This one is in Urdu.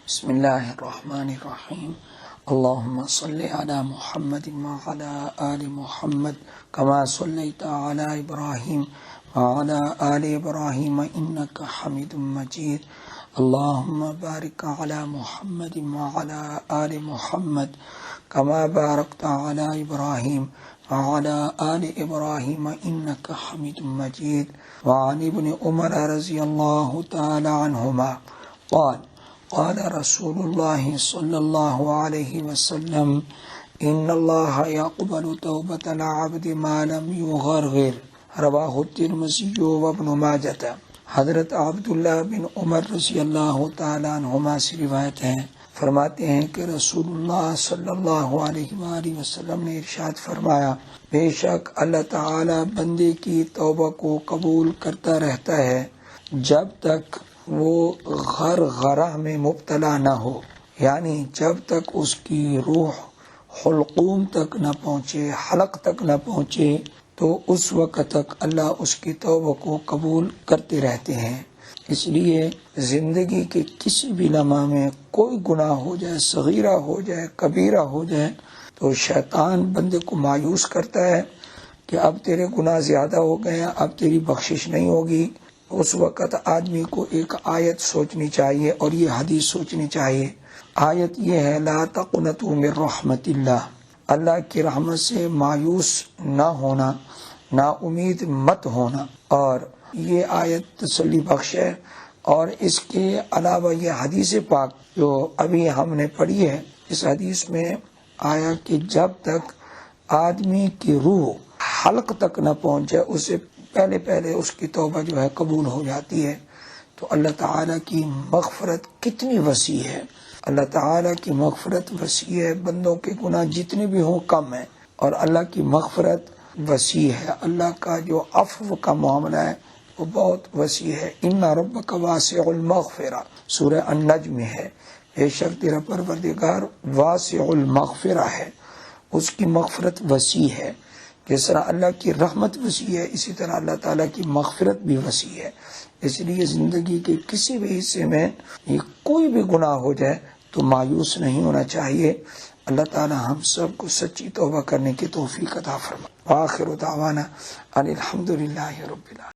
بسم اللہ الرحمن الرحیم اللہم صلی علی محمد وعلی آل محمد کما صلیت علی ابراہیم وعلی آل ابراہیم انک حمید مجید اللہم بارک علی محمد وعلی آل محمد کما بارکت علی ابراہیم وعلی آل ابراہیم انک حمید مجید وعن ابن عمر رضی اللہ تعالی عنہما قال رسول اللہ صلی اللہ علیہ وسلم ان اللہ یقبل توبۃ العبد ما لم یغرغر رواہ الترمذی وابن ماجہ۔ حضرت عبداللہ بن عمر رضی اللہ تعالیٰ عنہما سے روایت ہے، فرماتے ہیں کہ رسول اللہ صلی اللہ علیہ وآلہ وسلم نے ارشاد فرمایا، بے شک اللہ تعالی بندے کی توبہ کو قبول کرتا رہتا ہے جب تک وہ غرغرہ میں مبتلا نہ ہو، یعنی جب تک اس کی روح حلقوم تک نہ پہنچے، حلق تک نہ پہنچے، تو اس وقت تک اللہ اس کی توبہ کو قبول کرتے رہتے ہیں۔ اس لیے زندگی کے کسی بھی لمحہ میں کوئی گناہ ہو جائے، صغیرہ ہو جائے، کبیرہ ہو جائے، تو شیطان بندے کو مایوس کرتا ہے کہ اب تیرے گناہ زیادہ ہو گئے ہیں، اب تیری بخشش نہیں ہوگی۔ اس وقت آدمی کو ایک آیت سوچنی چاہیے اور یہ حدیث سوچنی چاہیے۔ آیت یہ ہے، لا تقنطوا من رحمت اللہ، اللہ کی رحمت سے مایوس نہ ہونا، نا امید مت ہونا۔ اور یہ آیت تسلی بخش ہے، اور اس کے علاوہ یہ حدیث پاک جو ابھی ہم نے پڑھی ہے، اس حدیث میں آیا کہ جب تک آدمی کی روح حلق تک نہ پہنچے، اسے پہلے اس کی توبہ جو ہے قبول ہو جاتی ہے۔ تو اللہ تعالیٰ کی مغفرت کتنی وسیع ہے، اللہ تعالیٰ کی مغفرت وسیع ہے، بندوں کے گناہ جتنے بھی ہوں کم ہیں، اور اللہ کی مغفرت وسیع ہے۔ اللہ کا جو عفو کا معاملہ ہے وہ بہت وسیع ہے۔ ان ربک واسع المغفرہ، سورہ النجم میں ہے، بے شک تیرا پروردگار واسع المغفرہ ہے، اس کی مغفرت وسیع ہے۔ جس طرح اللہ کی رحمت وسیع ہے، اسی طرح اللہ تعالیٰ کی مغفرت بھی وسیع ہے۔ اس لیے زندگی کے کسی بھی حصے میں یہ کوئی بھی گناہ ہو جائے تو مایوس نہیں ہونا چاہیے۔ اللہ تعالیٰ ہم سب کو سچی توبہ کرنے کی توفیق عطا فرمائے۔ وآخر دعوانا ان الحمد للہ رب العالمین۔